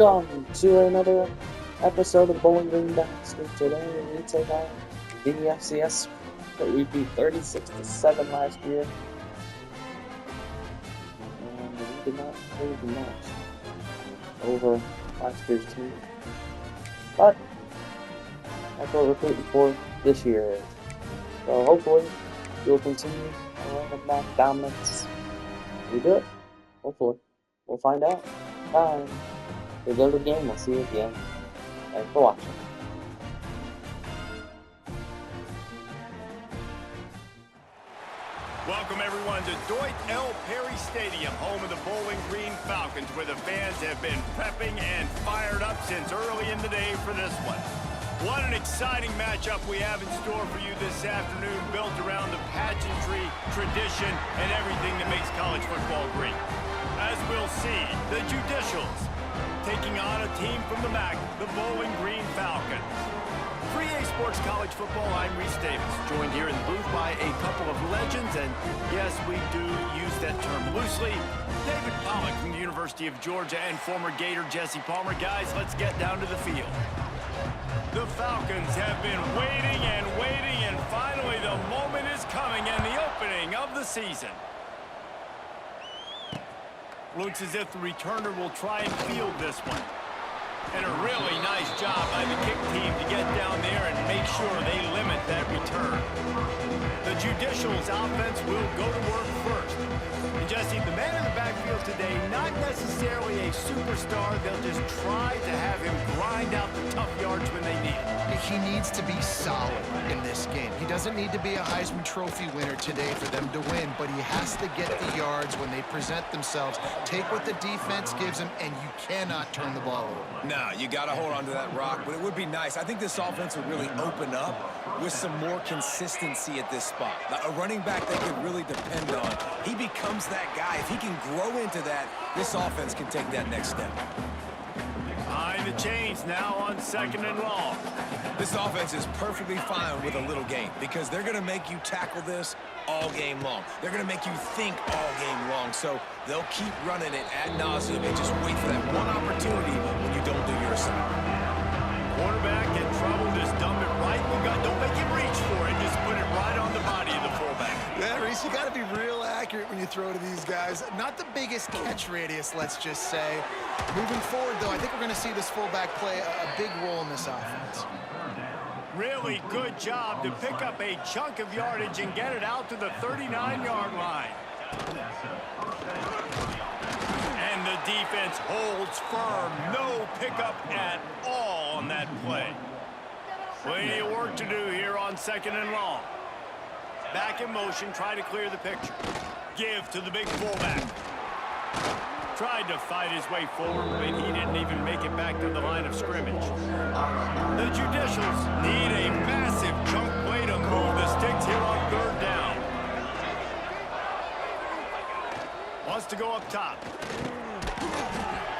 Welcome to another episode of Bowling Green Dynasty. Today we take on the FCS that we beat 36-7 last year. And we did not improve much over last year's team. But that's what we're recruiting for this year. So hopefully we'll continue our run of back dominance. We do it. Hopefully. We'll find out. Bye. If you go to the game, we'll see you again. Thanks for watching. Welcome everyone to Dwight L. Perry Stadium, home of the Bowling Green Falcons, where the fans have been prepping and fired up since early in the day for this one. What an exciting matchup we have in store for you this afternoon, built around the pageantry, tradition, and everything that makes college football great. As we'll see, the Judicials taking on a team from the MAC, the Bowling Green Falcons. For EA Sports College Football, I'm Reese Davis, joined here in the booth by a couple of legends, and yes, we do use that term loosely. David Pollock from the University of Georgia and former Gator Jesse Palmer. Guys, let's get down to the field. The Falcons have been waiting, and finally the moment is coming, and the opening of the season. Looks as if the returner will try and field this one. And a really nice job by the kick team to get down there and make sure they limit that return. The Judicials offense will go to work first. And Jesse, the man in the backfield today, not necessarily a superstar. They'll just try to have him grind out the tough yards when they need it. He needs to be solid in this game. He doesn't need to be a Heisman Trophy winner today for them to win, but he has to get the yards when they present themselves. Take what the defense gives him, and you cannot turn the ball over. No, you got to hold on to that rock, but it would be nice. I think this offense would really open up with some more consistency at this spot. A running back they could really depend on. He becomes that guy. If he can grow into that, this offense can take that next step. Behind the chains now on 2nd and long. This offense is perfectly fine with a little game because they're going to make you tackle this all game long. They're going to make you think all game long. So they'll keep running it ad nauseum and just wait for that one opportunity when you don't do your assignment. Quarterback in trouble, just dump it right in the gut. Don't make him reach for it. Just put it right on the body of the fullback. Yeah, Reese, you got to be real accurate when you throw to these guys. Not the biggest catch radius, let's just say. Moving forward, though, I think we're going to see this fullback play a big role in this offense. Really good job to pick up a chunk of yardage and get it out to the 39-yard line. And the defense holds firm. No pickup at all on that play. Plenty of work to do here on 2nd and long. Back in motion, try to clear the picture. Give to the big fullback. Tried to fight his way forward, but he didn't even make it back to the line of scrimmage. The Judicials need a massive chunk play to move the sticks here on 3rd down. Wants to go up top.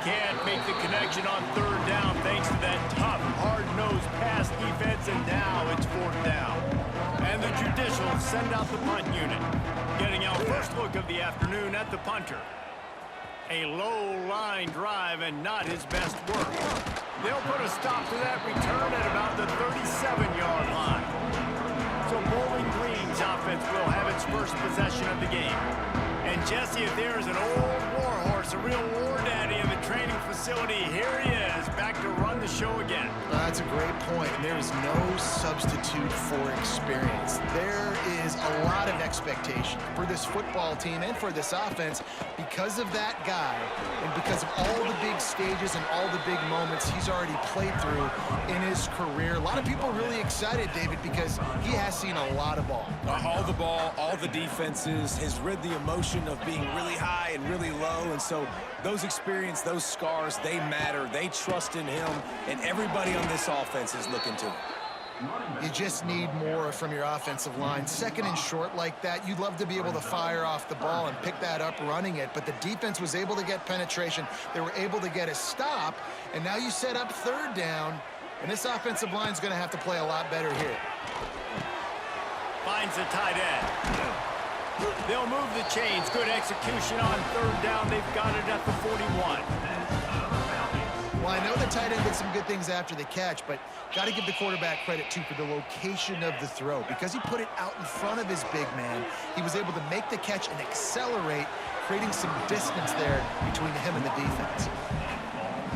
Can't make the connection on 3rd down thanks to that tough, hard-nosed pass defense, and now it's 4th down. And the Judicials send out the punt unit. Getting our first look of the afternoon at the punter. A low-line drive and not his best work. They'll put a stop to that return at about the 37-yard line. So Bowling Green's offense will have its first possession of the game. And Jesse, if there's an old war horse, a real war daddy in the training facility, here he is, back to run the show again. That's a great point, and there is no substitute for experience. There is a lot of expectation for this football team and for this offense because of that guy and because of all the big stages and all the big moments he's already played through in his career. A lot of people are really excited, David, because he has seen a lot of ball. All the ball, all the defenses, has rid the emotion of being really high and really low, and so those experience, those scars, they matter. They trust in him, and everybody on this offense is looking to him. You just need more from your offensive line. 2nd and short like that, you'd love to be able to fire off the ball and pick that up running it, but the defense was able to get penetration. They were able to get a stop, and now you set up 3rd down, and this offensive line is going to have to play a lot better here. Finds the tight end. They'll move the chains. Good execution on 3rd down. They've got it at the 41. Line tight end did some good things after the catch, but got to give the quarterback credit, too, for the location of the throw. Because he put it out in front of his big man, he was able to make the catch and accelerate, creating some distance there between him and the defense.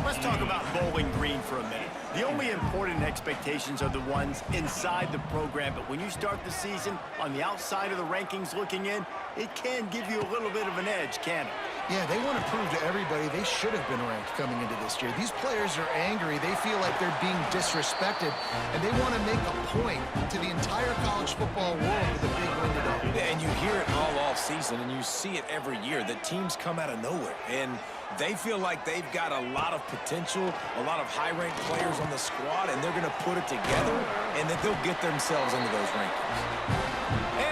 Let's talk about Bowling Green for a minute. The only important expectations are the ones inside the program, but when you start the season on the outside of the rankings looking in, it can give you a little bit of an edge, can it? Yeah, they want to prove to everybody they should have been ranked coming into this year. These players are angry. They feel like they're being disrespected, and they want to make a point to the entire college football world with a big win today. Yeah, and you hear it all off season, and you see it every year. The teams come out of nowhere, and they feel like they've got a lot of potential, a lot of high-ranked players on the squad, and they're going to put it together, and that they'll get themselves into those rankings.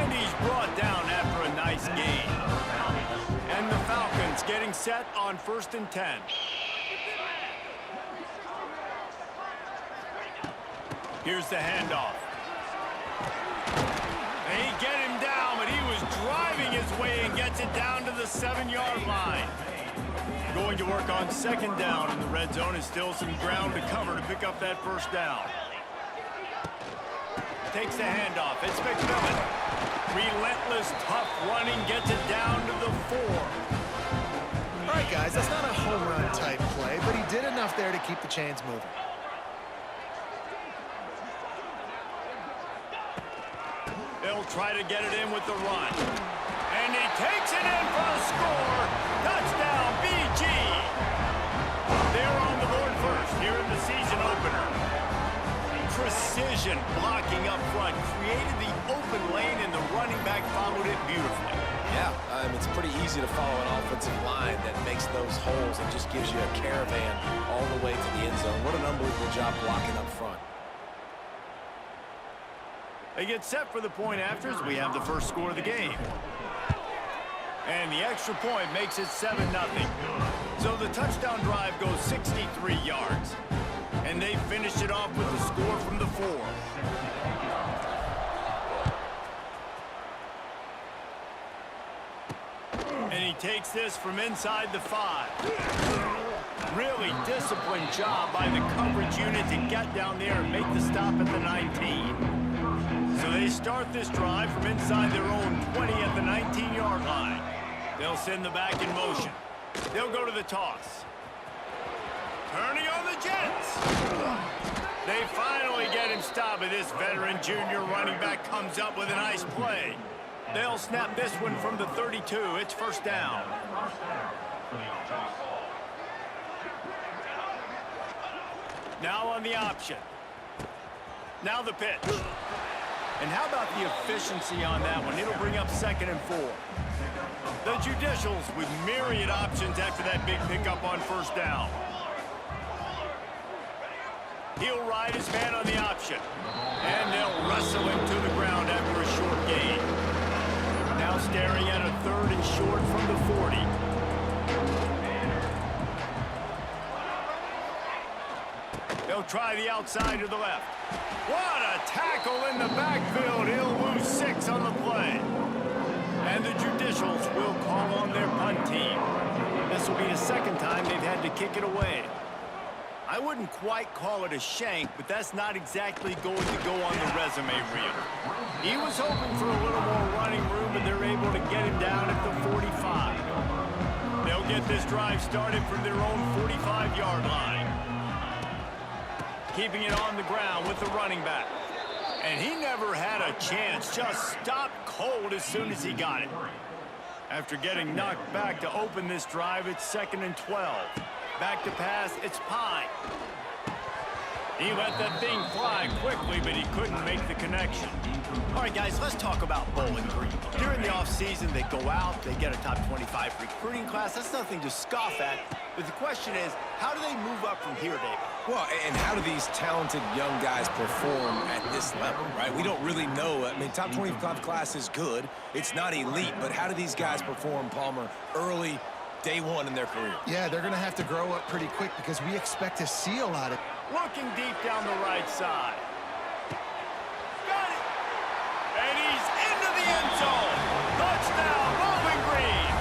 And he's brought down after a nice gain. And the Falcons getting set on 1st and 10. Here's the handoff. They get him down, but he was driving his way and gets it down to the 7-yard line. Going to work on 2nd down in the red zone, is still some ground to cover to pick up that 1st down. Takes the handoff. It's McMillan. Relentless, tough running, gets it down to the 4. All right, guys, that's not a home run type play, but he did enough there to keep the chains moving. They'll try to get it in with the run. And he takes it in for a score. Touchdown, BG. They're on the board first here in the season opener. Precision blocking up front, created the open lane, and the running back followed it beautifully. Yeah, it's pretty easy to follow an offensive line that makes those holes and just gives you a caravan all the way to the end zone. What an unbelievable job blocking up front. They get set for the point afters. We have the first score of the game. And the extra point makes it 7-0. So the touchdown drive goes 63 yards. And they finish it off with the score from the 4. And he takes this from inside the 5. Really disciplined job by the coverage unit to get down there and make the stop at the 19. So they start this drive from inside their own 20 at the 19-yard line. They'll send the back in motion. They'll go to the toss. Turning on the Jets. They finally get him stopped, but this veteran junior running back comes up with a nice play. They'll snap this one from the 32. It's 1st down. Now on the option. Now the pitch. And how about the efficiency on that one? It'll bring up 2nd and 4. The Judicials with myriad options after that big pickup on 1st down. He'll ride his man on the option. And they'll wrestle him to the ground after a short gain. Now staring at a 3rd and short from the 40. They'll try the outside to the left. What a tackle in the backfield. He'll lose 6 on the play. And the Judicials will call on their punt team. This will be the 2nd time they've had to kick it away. I wouldn't quite call it a shank, but that's not exactly going to go on the resume reel. He was hoping for a little more running room, but they're able to get him down at the 45. They'll get this drive started from their own 45-yard line. Keeping it on the ground with the running back. And he never had a chance, just stopped cold as soon as he got it. After getting knocked back to open this drive, it's 2nd and 12. Back to pass, it's Pine. He let that thing fly quickly, but he couldn't make the connection. All right, guys, let's talk about Bowling Green. During the offseason, they go out, they get a top 25 recruiting class. That's nothing to scoff at. But the question is, how do they move up from here, David? Well, and how do these talented young guys perform at this level, right? We don't really know. I mean, top 25 class is good. It's not elite, but how do these guys perform, Palmer, early, day one in their career? Yeah, they're going to have to grow up pretty quick because we expect to see a lot of... Looking deep down the right side. Got it! And he's into the end zone. Touchdown, Bowling Green!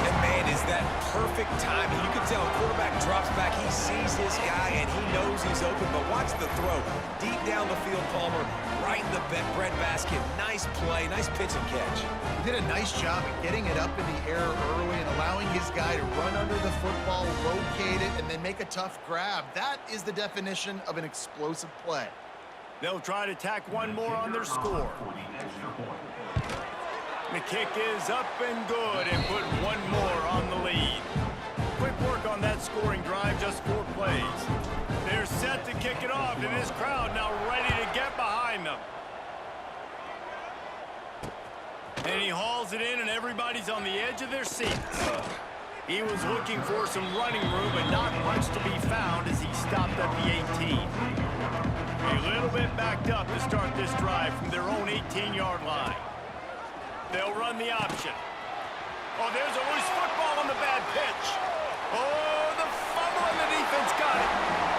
And man, is that perfect timing. You can tell quarterback drops back. He sees his guy, and he knows he's open, but watch the throw. Deep down the field, Palmer, right in the bread basket. Nice play, nice pitch and catch. He did a nice job of getting it up in the air early and allowing his guy to run under the football, locate it, and then make a tough grab. That is the definition of an explosive play. They'll try to tack one more on their score. The kick is up and good and put one more on the lead. Quick work on that scoring drive, just 4 plays. They're set to kick it off, and this crowd now ready to get behind them. And he hauls it in, and everybody's on the edge of their seats. He was looking for some running room, but not much to be found as he stopped at the 18. A little bit backed up to start this drive from their own 18-yard line. They'll run the option. Oh, there's a loose football on the bad pitch. Oh, the fumble, and the defense got it.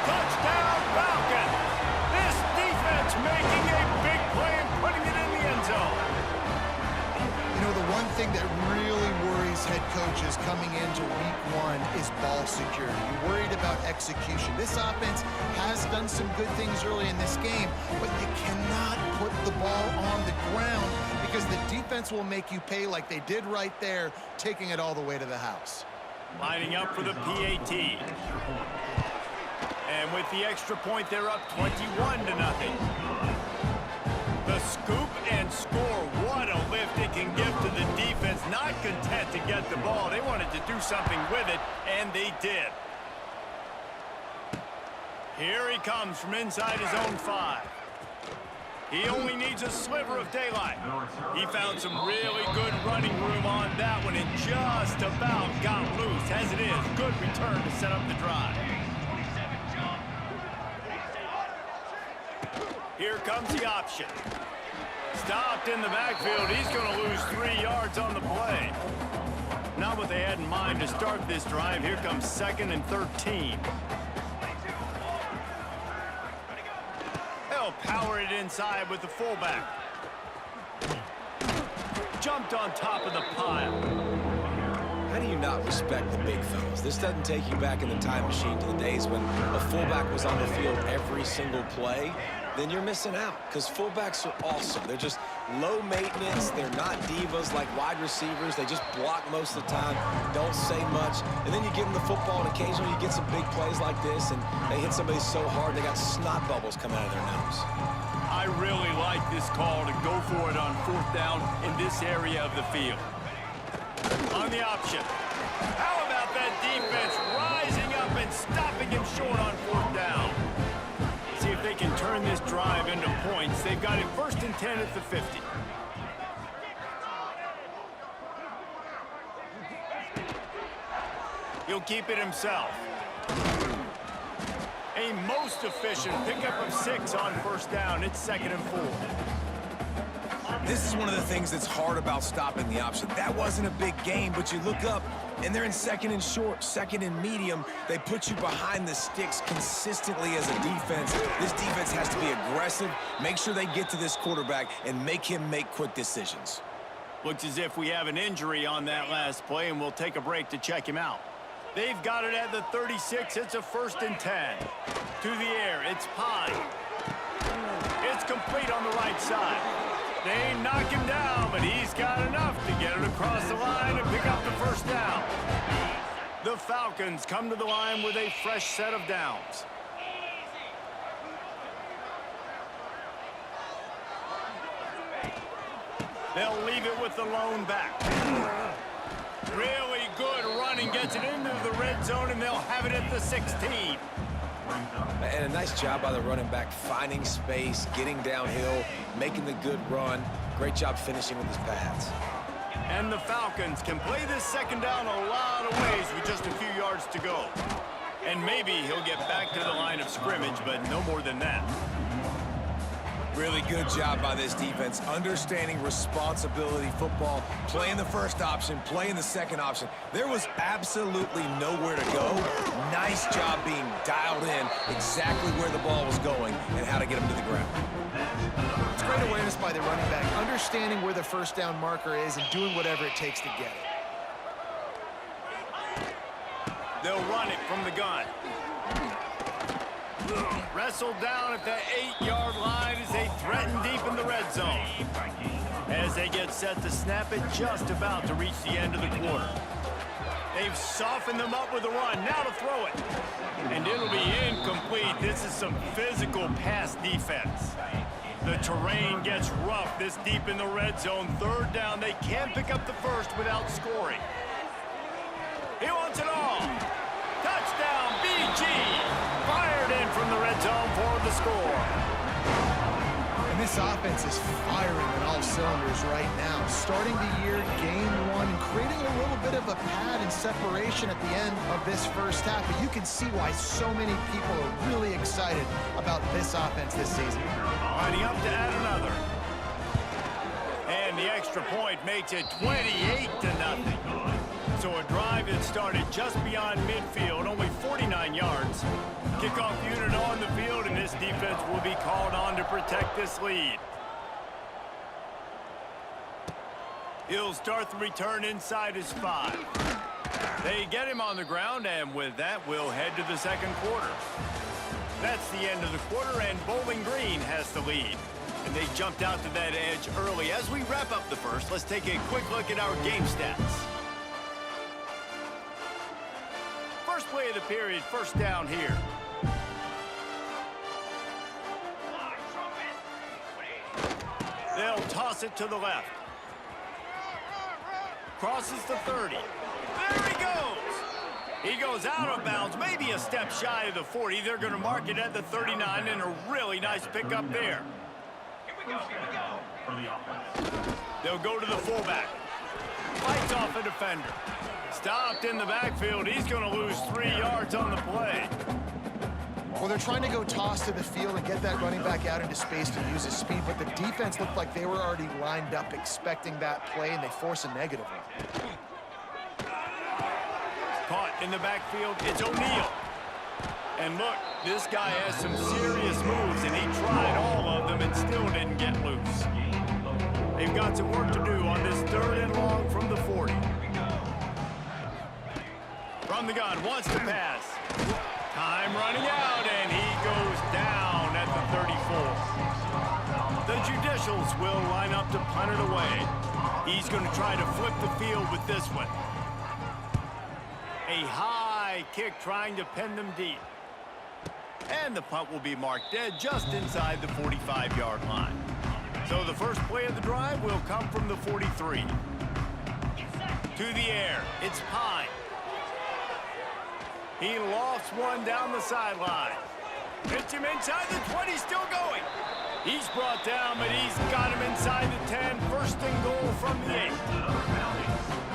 Touchdown, Falcons. This defense making a big play and putting it in the end zone. You know, the one thing that really worries head coaches coming into week 1 is ball security. You're worried about execution. This offense has done some good things early in this game, but you cannot put the ball on the ground because the defense will make you pay like they did right there, taking it all the way to the house. Lining up for the PAT. And with the extra point, they're up 21-0. The scoop and score. What a lift it can give to the defense. Not content to get the ball. They wanted to do something with it, and they did. Here he comes from inside his own 5. He only needs a sliver of daylight. He found some really good running room on that one and just about got loose. As it is, good return to set up the drive. Here comes the option. Stopped in the backfield. He's going to lose 3 yards on the play. Not what they had in mind to start this drive. Here comes 2nd and 13. They'll power it inside with the fullback. Jumped on top of the pile. How do you not respect the big fellas? This doesn't take you back in the time machine to the days when a fullback was on the field every single play. Then you're missing out because fullbacks are awesome. They're just low maintenance. They're not divas like wide receivers. They just block most of the time, don't say much. And then you give them the football, and occasionally you get some big plays like this, and they hit somebody so hard they got snot bubbles coming out of their nose. I really like this call to go for it on 4th down in this area of the field. On the option. How about that defense rising up and stopping him short on 4th down? See if they can turn this drive into points. They've got it 1st and 10 at the 50. He'll keep it himself. A most efficient pickup of 6 on 1st down. It's 2nd and 4. This is one of the things that's hard about stopping the option. That wasn't a big game, but you look up, and they're in 2nd and short, 2nd and medium. They put you behind the sticks consistently as a defense. This defense has to be aggressive, make sure they get to this quarterback, and make him make quick decisions. Looks as if we have an injury on that last play, and we'll take a break to check him out. They've got it at the 36. It's a 1st and 10. To the air, it's Pine. It's complete on the right side. They knock him down, but he's got enough to get it across the line and pick up the 1st down. The Falcons come to the line with a fresh set of downs. They'll leave it with the lone back. Really good running, gets it into the red zone, and they'll have it at the 16. And a nice job by the running back, finding space, getting downhill, making the good run. Great job finishing with his pads. And the Falcons can play this 2nd down a lot of ways with just a few yards to go. And maybe he'll get back to the line of scrimmage, but no more than that. Really good job by this defense, understanding responsibility football, playing the 1st option, playing the 2nd option. There was absolutely nowhere to go. Nice job being dialed in exactly where the ball was going and how to get him to the ground. It's great awareness by the running back, understanding where the 1st down marker is and doing whatever it takes to get it. They'll run it from the gun. Wrestled down at the 8-yard line as they threaten deep in the red zone. As they get set to snap it, just about to reach the end of the quarter. They've softened them up with a run. Now to throw it. And it'll be incomplete. This is some physical pass defense. The terrain gets rough this deep in the red zone. Third down. They can't pick up the first without scoring. He wants it all. Touchdown, BG. Fired in from the red zone for the score. And this offense is firing on all cylinders right now. Starting the year, game one, and creating a little bit of a pad and separation at the end of this first half. But you can see why so many people are really excited about this offense this season. Lining up to add another. And the extra point makes it 28-0. So a drive that started just beyond midfield, only 49 yards. Kickoff unit on the field, and this defense will be called on to protect this lead. He'll start the return inside his 5. They get him on the ground, and with that, we'll head to the second quarter. That's the end of the quarter, and Bowling Green has the lead. And they jumped out to that edge early. As we wrap up the first, let's take a quick look at our game stats. First play of the period, first down here. They'll toss it to the left. Crosses the 30. There he goes. He goes out of bounds, maybe a step shy of the 40. They're going to mark it at the 39, and a really nice pickup there. They'll go to the fullback. Fights off a defender. Stopped in the backfield. He's going to lose 3 yards on the play. Well, they're trying to go toss to the field and get that running back out into space to use his speed, but the defense looked like they were already lined up expecting that play, and they force a negative one. Caught in the backfield, it's O'Neal. And look, this guy has some serious moves, and he tried all of them and still didn't get loose. They've got some work to do on this 3rd and long from the 40. From the gun, wants to pass. Time running out, and he goes down at the 34. The Judicials will line up to punt it away. He's going to try to flip the field with this one. A high kick trying to pin them deep. And the punt will be marked dead just inside the 45-yard line. So the first play of the drive will come from the 43. To the air, it's Pine. He lofts one down the sideline. Hits him inside the 20, still going. He's brought down, but he's got him inside the 10. First and goal from the 8.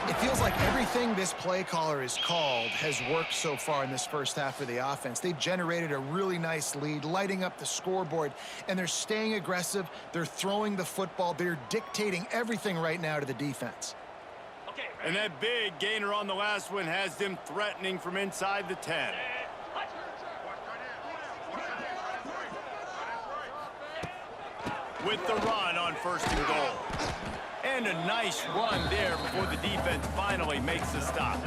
It feels like everything this play caller has called has worked so far in this first half of the offense. They've generated a really nice lead, lighting up the scoreboard, and they're staying aggressive. They're throwing the football. They're dictating everything right now to the defense. And that big gainer on the last one has them threatening from inside the 10. With the run on first and goal. And a nice run there before the defense finally makes the stop.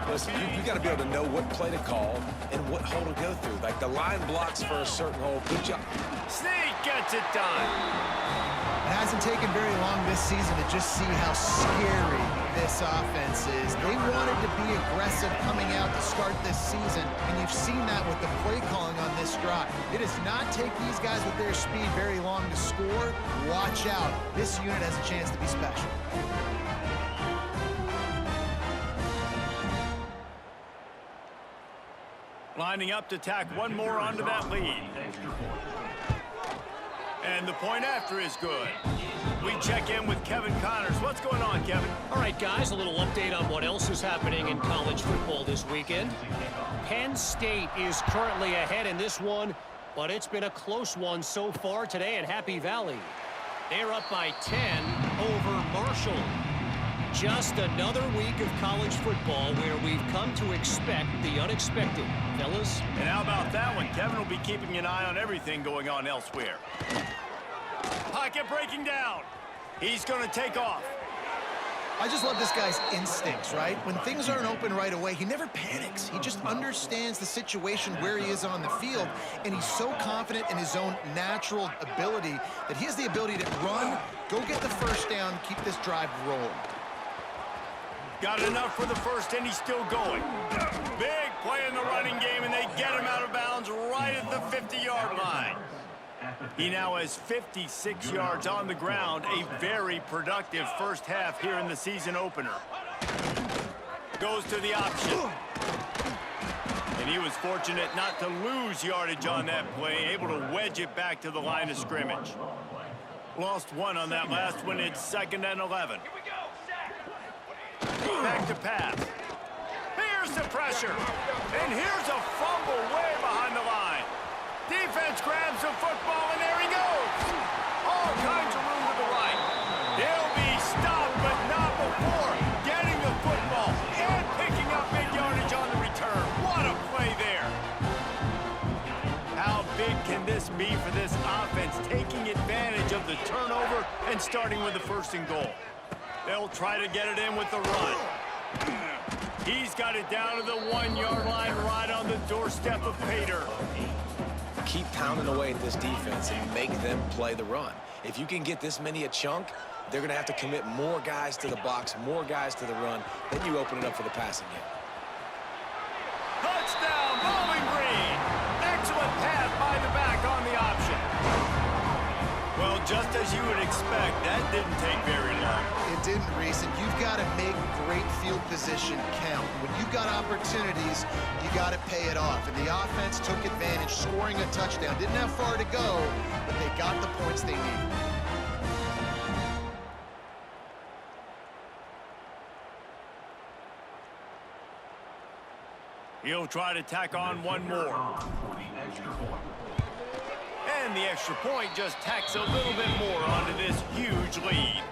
Listen, you got to be able to know what play to call and what hole to go through. Like the line blocks for a certain hole. Good job. Sneak gets it done. It hasn't taken very long this season to just see how scary this offense is. They wanted to be aggressive coming out to start this season, and you've seen that with the play calling on this drive. It does not take these guys with their speed very long to score. Watch out. This unit has a chance to be special. Lining up to tack one more onto that lead. And the point after is good. We check in with Kevin Connors. What's going on, Kevin? All right, guys, a little update on what else is happening in college football this weekend. Penn State is currently ahead in this one, but it's been a close one so far today at Happy Valley. They're up by 10 over Marshall. Just another week of college football where we've come to expect the unexpected, fellas. And how about that one? Kevin will be keeping an eye on everything going on elsewhere. Pocket breaking down. He's going to take off. I just love this guy's instincts, right? When things aren't open right away, he never panics. He just understands the situation where he is on the field, and he's so confident in his own natural ability that he has the ability to run, go get the first down, keep this drive rolling. Got enough for the first, and he's still going. Big play in the running game, and they get him out of bounds right at the 50-yard line. He now has 56 yards on the ground, a very productive first half here in the season opener. Goes to the option. And he was fortunate not to lose yardage on that play, able to wedge it back to the line of scrimmage. Lost one on that last one. It's 2nd and 11. Back to pass. Here's the pressure. And here's a fumble way behind the line. Defense grabs the football, and there he goes. All kinds of room to the right. They'll be stopped, but not before getting the football and picking up big yardage on the return. What a play there. How big can this be for this offense, taking advantage of the turnover and starting with the 1st and goal? They'll try to get it in with the run. He's got it down to the 1-yard line, right on the doorstep of Pater. Keep pounding away at this defense and make them play the run. If you can get this many a chunk, they're going to have to commit more guys to the box, more guys to the run. Then you open it up for the passing game. Touchdown, Bowling Green. Excellent pass by the back on the option. Well, just as you would expect, that didn't take very long. It didn't, Reese, and you've got to make great field position count. When you've got opportunities, you got to pay it off. And the offense took advantage, scoring a touchdown. Didn't have far to go, but they got the points they needed. He'll try to tack on one more. And the extra point just tacks a little bit more onto this huge lead.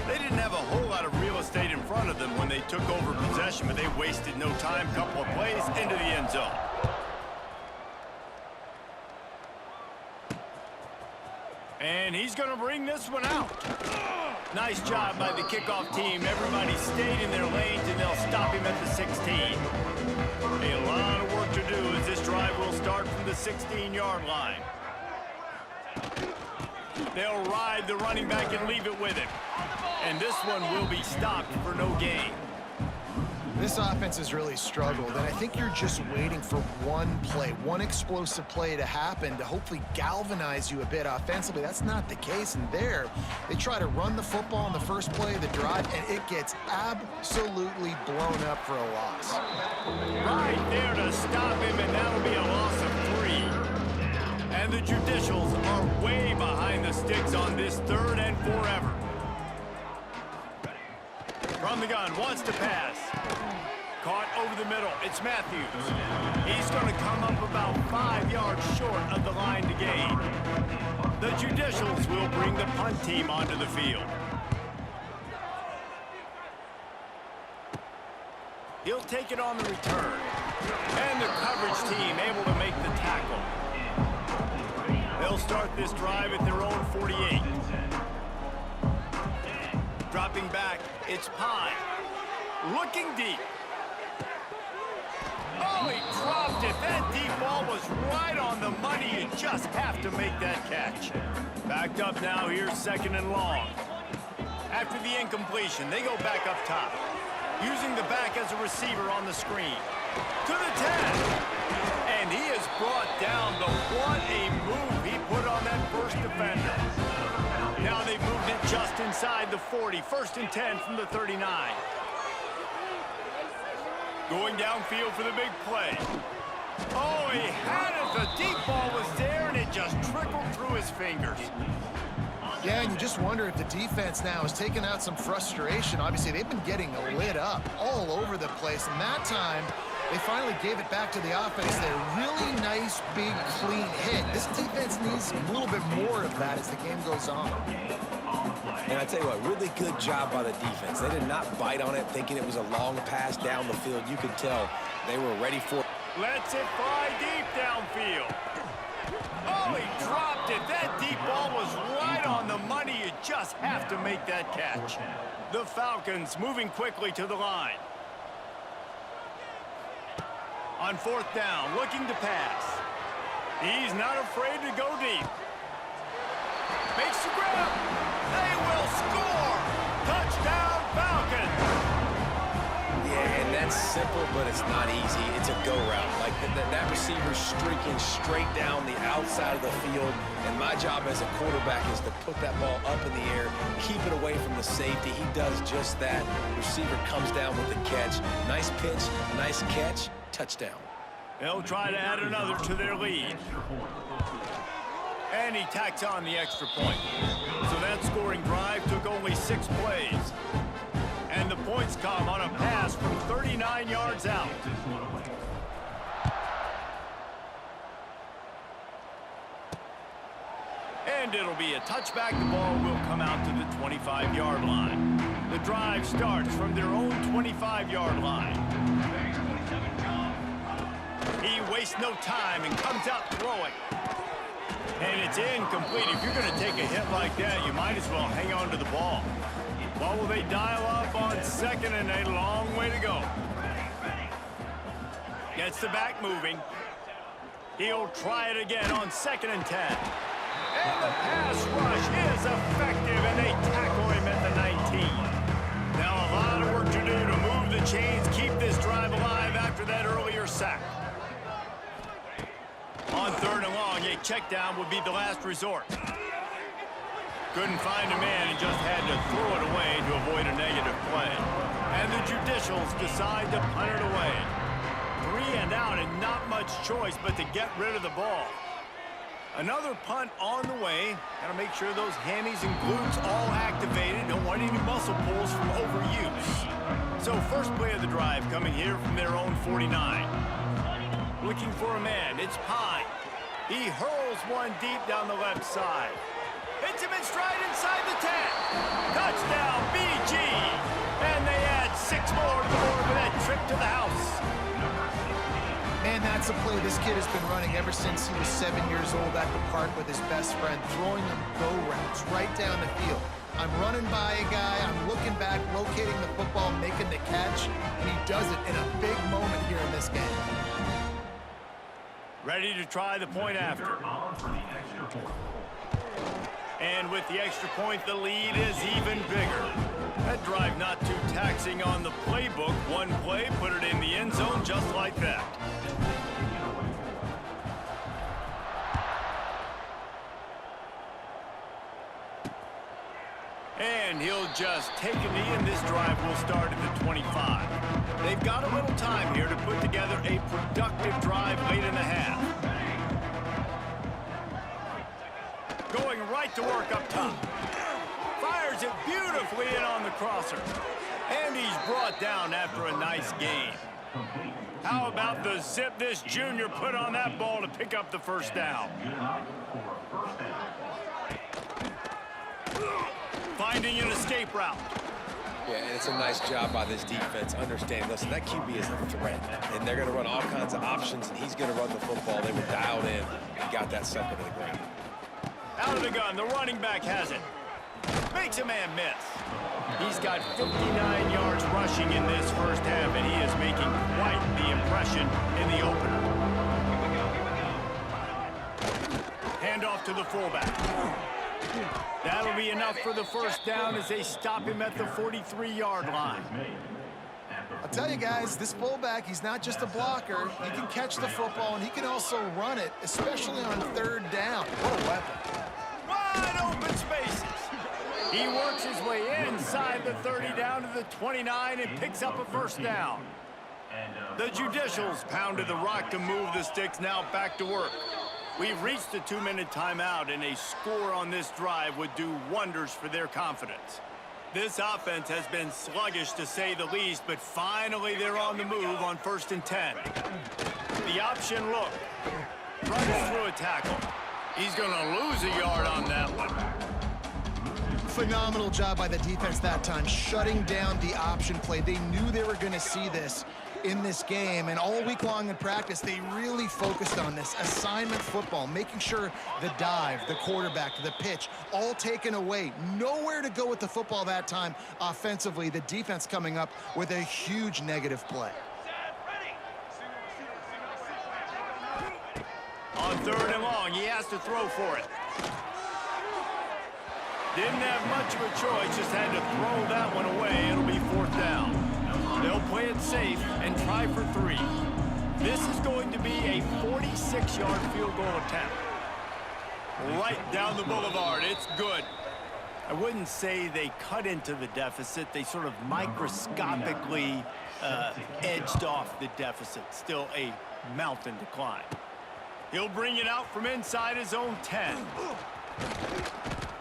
They didn't have a whole lot of real estate in front of them when they took over possession, but they wasted no time. Couple of plays into the end zone. And he's going to bring this one out. Nice job by the kickoff team. Everybody stayed in their lanes, and they'll stop him at the 16. A lot of work to do as this drive will start from the 16-yard line. They'll ride the running back and leave it with him. And this one will be stopped for no gain. This offense has really struggled, and I think you're just waiting for one play, one explosive play to happen to hopefully galvanize you a bit offensively. That's not the case, and there, they try to run the football on the first play of the drive, and it gets absolutely blown up for a loss. Right there to stop him, and that'll be a loss of 3. And the Judicials are way behind the sticks on this 3rd and forever. From the gun, wants to pass. Caught over the middle. It's Matthews. He's going to come up about 5 yards short of the line to gain. The Judicials will bring the punt team onto the field. He'll take it on the return. And the coverage team able to make the tackle. They'll start this drive at their own 48. Dropping back, it's Pine. Looking deep. Oh, he dropped it. That deep ball was right on the money. You just have to make that catch. Backed up now, here's 2nd and long. After the incompletion, they go back up top. Using the back as a receiver on the screen. To the 10. And he is brought down, but what a move he put on that first defender. Now they've moved it just inside the 40. 1st and 10 from the 39. Going downfield for the big play. Oh, he had it. The deep ball was there, and it just trickled through his fingers. Yeah, and you just wonder if the defense now has taken out some frustration. Obviously, they've been getting lit up all over the place, and that time, they finally gave it back to the offense there. Really nice, big, clean hit. This defense needs a little bit more of that as the game goes on. And I tell you what, really good job by the defense. They did not bite on it thinking it was a long pass down the field. You could tell they were ready for it. Lets it fly deep downfield. Oh, he dropped it. That deep ball was right on the money. You just have to make that catch. The Falcons moving quickly to the line. On 4th down, looking to pass. He's not afraid to go deep. Makes the grab. They will score. Touchdown, Falcons. Yeah, and that's simple, but it's not easy. It's a go route. Like that receiver's streaking straight down the outside of the field, and my job as a quarterback is to put that ball up in the air, keep it away from the safety. He does just that. Receiver comes down with the catch. Nice pitch, nice catch, touchdown. They'll try to add another to their lead. And he tacks on the extra point. So that scoring drive took only 6 plays. And the points come on a pass from 39 yards out. And it'll be a touchback. The ball will come out to the 25-yard line. The drive starts from their own 25-yard line. He wastes no time and comes out throwing. And it's incomplete. If you're going to take a hit like that, you might as well hang on to the ball. What will they dial up on 2nd and a long way to go? Gets the back moving. He'll try it again on 2nd and 10. And the pass rush is effective, and they tackle him at the 19. Now a lot of work to do to move the chains, keep this drive alive after that earlier sack. On 3rd and long, a check down would be the last resort. Couldn't find a man and just had to throw it away to avoid a negative play. And the Judicials decide to punt it away. 3 and out and not much choice but to get rid of the ball. Another punt on the way. Got to make sure those hammies and glutes all activated. Don't want any muscle pulls from overuse. So first play of the drive coming here from their own 49. Looking for a man, it's Pine. He hurls one deep down the left side. Hits him in stride inside the 10. Touchdown, BG. And they add 6 more to the board with that trip to the house. Man, that's a play this kid has been running ever since he was 7 years old at the park with his best friend, throwing them go routes right down the field. I'm running by a guy, I'm looking back, locating the football, making the catch, and he does it in a big moment here in this game. Ready to try the point after. And with the extra point, the lead is even bigger. That drive not too taxing on the playbook. One play, put it in the end zone just like that. And he'll just take a knee, and this drive will start at the 25. They've got a little time here to put together a productive drive late in the half. Going right to work up top. Fires it beautifully in on the crosser. And he's brought down after a nice gain. How about the zip this junior put on that ball to pick up the first down? Finding an escape route. Yeah, and it's a nice job by this defense. Understand, listen, that QB is a threat, and they're going to run all kinds of options, and he's going to run the football. They were dialed in and got that sucker to the ground. Out of the gun, the running back has it. Makes a man miss. He's got 59 yards rushing in this first half, and he is making quite the impression in the opener. Hand off to the fullback. That'll be enough for the first down as they stop him at the 43-yard line. I'll tell you guys, this fullback, he's not just a blocker. He can catch the football, and he can also run it, especially on 3rd down. What a weapon. Wide open spaces. He works his way inside the 30 down to the 29 and picks up a first down. The Judicials pounded the rock to move the sticks, now back to work. We've reached the 2-minute timeout, and a score on this drive would do wonders for their confidence. This offense has been sluggish to say the least, but finally they're on the move on 1st and 10. The option look. Runs through a tackle. He's going to lose a yard on that one. Phenomenal job by the defense that time, shutting down the option play. They knew they were going to see this. in this game, and all week long in practice, they really focused on this assignment football, making sure the dive, the quarterback, the pitch, all taken away. Nowhere to go with the football that time offensively. The defense coming up with a huge negative play. On 3rd and long, he has to throw for it. Didn't have much of a choice, just had to throw that one away. It'll be 4th down. They'll play it safe and try for 3. This is going to be a 46-yard field goal attempt. Right down the boulevard. It's good. I wouldn't say they cut into the deficit. They sort of microscopically edged off the deficit. Still a mountain to climb. He'll bring it out from inside his own 10.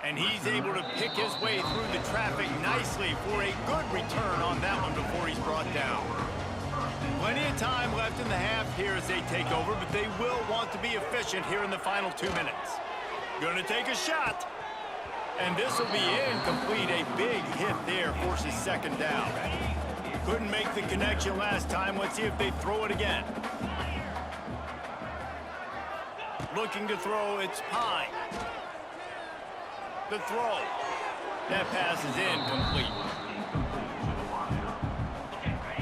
And he's able to pick his way through the traffic nicely for a good return on that one before he's brought down. Plenty of time left in the half here as they take over, but they will want to be efficient here in the final 2 minutes. Gonna take a shot. And this will be incomplete. A big hit there forces 2nd down. Couldn't make the connection last time. Let's see if they throw it again. Looking to throw, it's Pine. The throw. That pass is incomplete.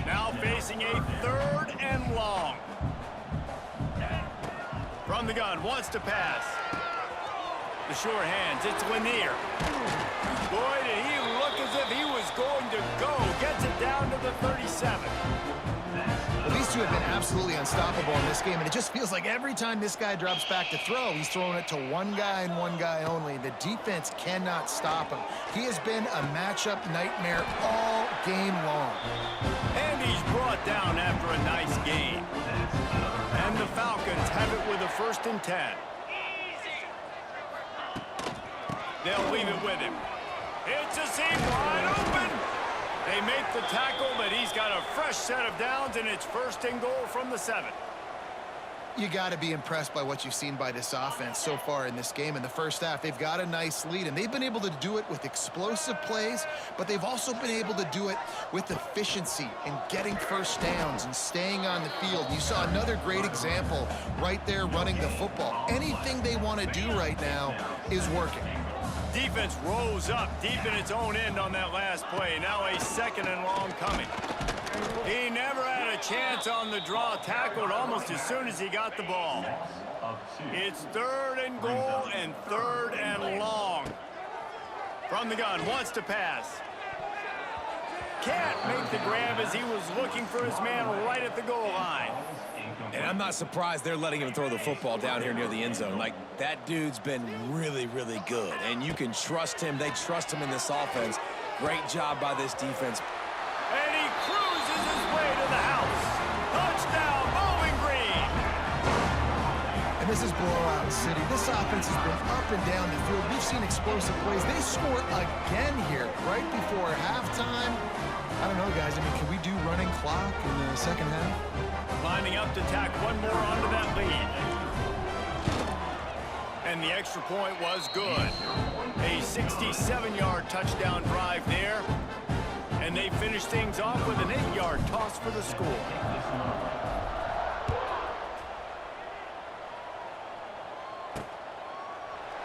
Now facing a 3rd and long. From the gun, wants to pass. The sure hands, it's Lanier. Boy, did he look as if he was going to go. Gets it down to the 37. Well, these two have been absolutely unstoppable in this game, and it just feels like every time this guy drops back to throw, he's throwing it to one guy and one guy only. The defense cannot stop him. He has been a matchup nightmare all game long. And he's brought down after a nice game. And the Falcons have it with a 1st and 10. They'll leave it with him. It's a seam wide open. They make the tackle, but he's got a fresh set of downs, and it's 1st and goal from the 7. You got to be impressed by what you've seen by this offense so far in this game. In the first half, they've got a nice lead, and they've been able to do it with explosive plays, but they've also been able to do it with efficiency and getting 1st downs and staying on the field. You saw another great example right there running the football. Anything they want to do right now is working. Defense rose up deep in its own end on that last play. Now a 2nd and long coming. He never had a chance on the draw. Tackled almost as soon as he got the ball. It's 3rd and goal and 3rd and long. From the gun, wants to pass. Can't make the grab as he was looking for his man right at the goal line. And I'm not surprised they're letting him throw the football down here near the end zone. Like, that dude's been really, really good. And you can trust him. They trust him in this offense. Great job by this defense. And he cruises his way to the house. Touchdown, Bowling Green. And this is blowout city. This offense has been up and down the field. We've seen explosive plays. They score again here right before halftime. I don't know, guys. I mean, can we do running clock in the 2nd half? Lining up to tack one more onto that lead. And the extra point was good. A 67-yard touchdown drive there. And they finish things off with an 8-yard toss for the score.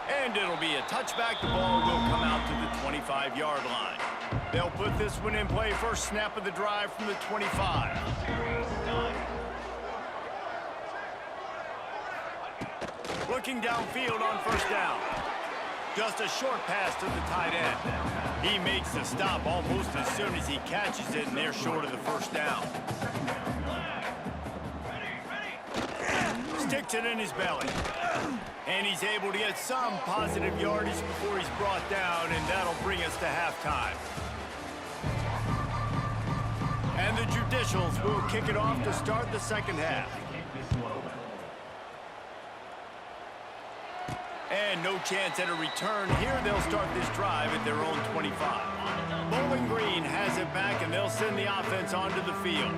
And it'll be a touchback. The ball will come out to the 25-yard line. They'll put this one in play. First snap of the drive from the 25. Looking downfield on 1st down. Just a short pass to the tight end. He makes the stop almost as soon as he catches it, and they're short of the 1st down. Sticks it in his belly. And he's able to get some positive yardage before he's brought down, and that'll bring us to halftime. And the Judicials will kick it off to start the 2nd half. And no chance at a return here. They'll start this drive at their own 25. Bowling Green has it back, and they'll send the offense onto the field.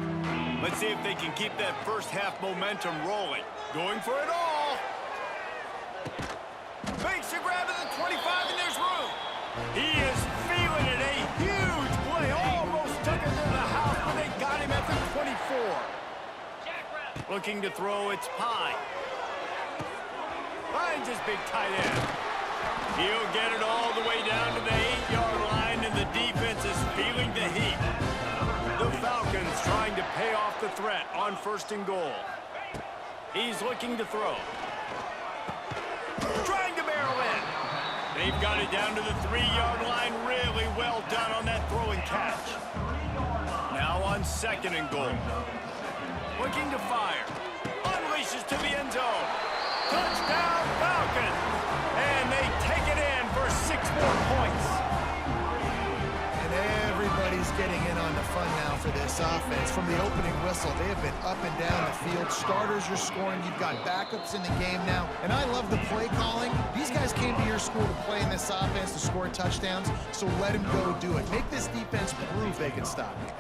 Let's see if they can keep that 1st half momentum rolling. Going for it all. Makes a grab at the 25, and there's room. He is feeling it. A huge play. Almost took it to the house, but they got him at the 24. Looking to throw, it's Pye. Finds his big tight end. He'll get it all the way down to the 8-yard line, and the defense is feeling the heat. The Falcons trying to pay off the threat on 1st and goal. He's looking to throw. Trying to barrel in. They've got it down to the 3-yard line. Really well done on that throw and catch. Now on 2nd and goal. Looking to fire. Unleashes to the end zone. Touchdown Falcons. And they take it in for 6 more points. And everybody's getting in on the fun now for this offense. From the opening whistle, they have been up and down the field. Starters are scoring. You've got backups in the game now. And I love the play calling. These guys came to your school to play in this offense to score touchdowns, so let them go do it. Make this defense prove they can stop you.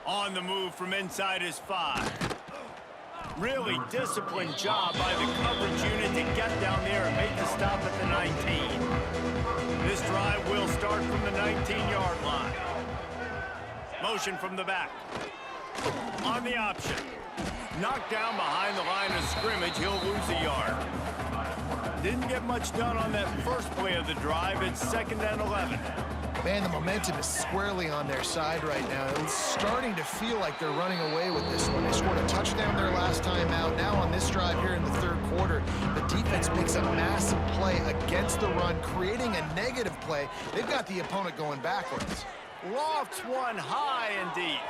On the move from inside his 5. Really disciplined job by the coverage unit to get down there and make the stop at the 19. This drive will start from the 19-yard line. Motion from the back. On the option. Knocked down behind the line of scrimmage, he'll lose a yard. Didn't get much done on that first play of the drive. It's 2nd and 11. Man, the momentum is squarely on their side right now. It's starting to feel like they're running away with this one. They scored a touchdown their last time out. Now on this drive here in the 3rd quarter, the defense makes a massive play against the run, creating a negative play. They've got the opponent going backwards. Lofts one high and deep.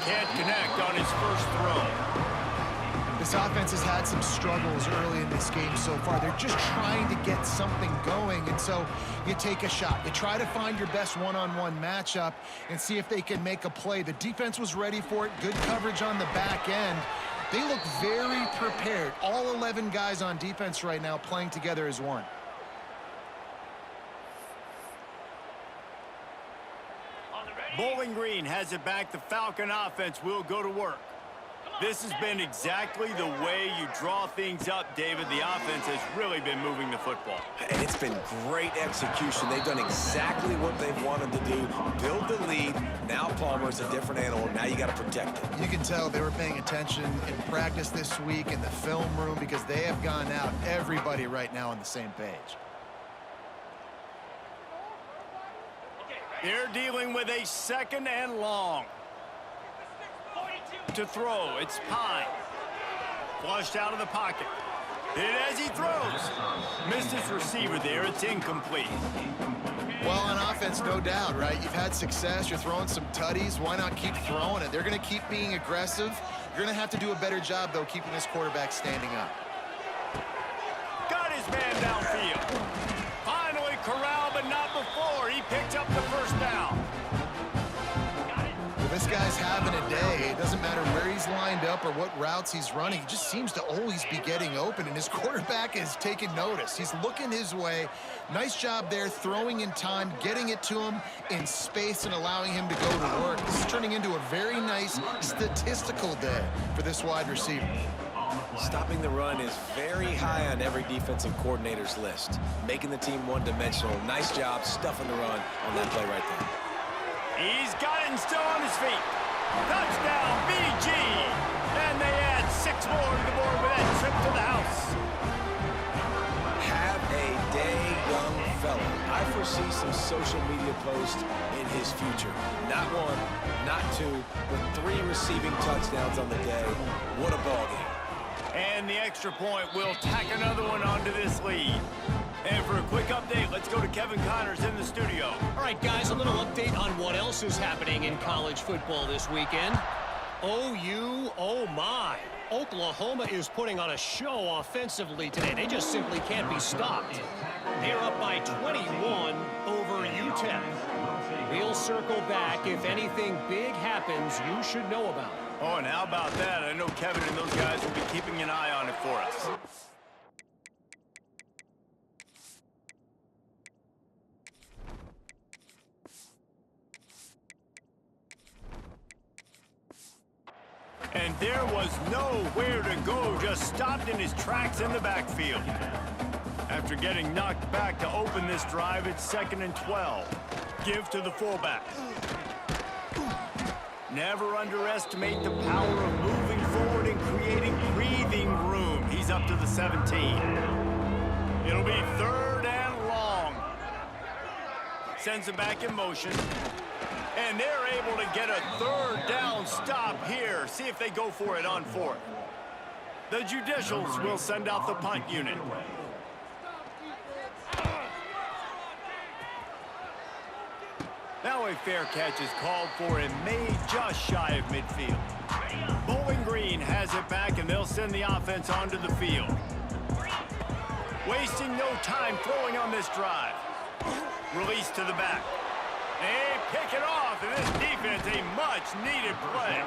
Can't connect on his first throw. This offense has had some struggles early in this game so far. They're just trying to get something going, and so you take a shot. You try to find your best one-on-one matchup and see if they can make a play. The defense was ready for it. Good coverage on the back end. They look very prepared. All 11 guys on defense right now playing together as one. Bowling Green has it back. The Falcon offense will go to work. This has been exactly the way you draw things up, David. The offense has really been moving the football. And it's been great execution. They've done exactly what they've wanted to do. Build the lead. Now Palmer's a different animal. Now you got to protect it. You can tell they were paying attention in practice this week in the film room because they have gone out. Everybody right now on the same page. They're dealing with a 2nd and long. To throw, it's Pye. Flushed out of the pocket. Hit as he throws. Missed his receiver there. It's incomplete. Well, on offense, no doubt, right? You've had success. You're throwing some tutties. Why not keep throwing it? They're going to keep being aggressive. You're going to have to do a better job, though, keeping this quarterback standing up. Got his man downfield. Finally corralled, but not before. He picked up the first down. This guy's having a day. It doesn't matter where he's lined up or what routes he's running. He just seems to always be getting open, and his quarterback is taking notice. He's looking his way. Nice job there, throwing in time, getting it to him in space and allowing him to go to work. This is turning into a very nice statistical day for this wide receiver. Stopping the run is very high on every defensive coordinator's list. Making the team one-dimensional. Nice job stuffing the run on that play right there. He's got it and still on his feet. Touchdown, BG. And they add 6 more to the board with that trip to the house. Have a day, young fella. I foresee some social media posts in his future. Not 1, not 2, but 3 receiving touchdowns on the day. What a ball game. And the extra point will tack another one onto this lead. And for a quick update, let's go to Kevin Connors in the studio. All right, guys, a little update on what else is happening in college football this weekend. OU, oh my. Oklahoma is putting on a show offensively today. They just simply can't be stopped. They're up by 21 over UTEP. We'll circle back. If anything big happens, you should know about it. Oh, and how about that? I know Kevin and those guys will be keeping an eye on it for us. And there was nowhere to go, just stopped in his tracks in the backfield. After getting knocked back to open this drive, it's 2nd and 12. Give to the fullback. Never underestimate the power of moving forward and creating breathing room. He's up to the 17. It'll be 3rd and long. Sends it back in motion. And they're able to get a 3rd down stop here. See if they go for it on 4th. The Judicials will send out the punt unit. Now a fair catch is called for and made just shy of midfield. Bowling Green has it back, and they'll send the offense onto the field. Wasting no time throwing on this drive. Release to the back. They pick it off, and this defense, a much-needed play.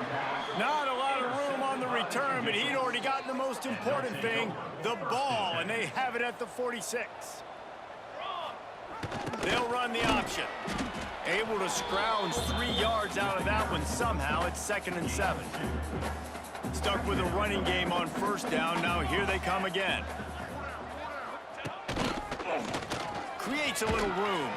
Not a lot of room on the return, but he'd already gotten the most important thing, the ball, and they have it at the 46. They'll run the option. Able to scrounge 3 yards out of that one somehow. It's 2nd and 7. Stuck with a running game on 1st down. Now here they come again. Creates a little room.